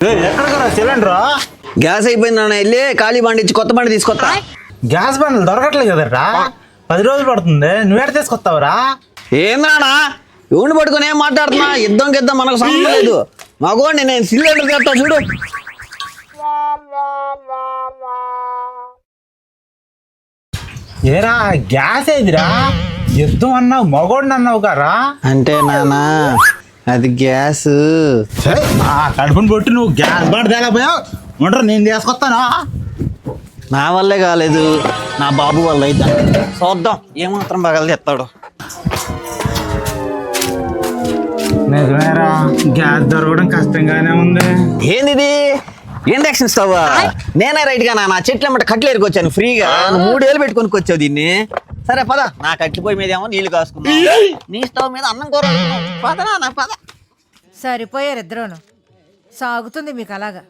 ఎక్కడ cylinder gas అయిపోయింది నాన్న, వెళ్ళి ఖాళీ బండి ఇచ్చి కొత్త బండి తీసుకొస్తా. గ్యాస్ బండ్లు దొరకట్లేదు కదరా, 10 రోజులు పడుతుంది. నువ్వేట తీసుకొస్తావురా? ఏంద్రానా ఎవరిని పట్టుకుని ఏం మాట్లాడుతున్నా? యుద్ధం గిద్దం మనకు సంబంధం లేదు. మగోండి నేను సిలిండర్ తెస్తా చూడు. ఏరా గ్యాస్ ఏదిరా? యుద్ధం అన్నావు, మగోడిని అన్నావు కారా? అంటే నానా అది గ్యాస్. కడుపుని కొట్టి నువ్వు గ్యాస్ బండి తేలేపోయావు. ఉంటారు నేను తీసుకొస్తానా? నా వల్లే కాలేదు, నా బాబు వల్ల అయితే. చూద్దాం ఏమాత్రం పగల తెస్తాడు. నిజమేరా, గ్యాస్ దొరకడం కష్టంగానే ఉంది. ఏంది ఇండక్షన్ స్టవ్? నేనే రైట్ గా నా చెట్ల మట్ట కట్లు ఎరుకొచ్చాను ఫ్రీగా. 3 ఏళ్ళు పెట్టుకొని వచ్చావు దీన్ని. సరే పద, నా కట్లు పోయి మీద ఏమో నీళ్లు కాసుకున్నా, నీ స్టవ్ మీద అన్నం కూర పదనా నా పద. సరిపోయారు ఇద్దరూను. సాగుతుంది మీకు అలాగా.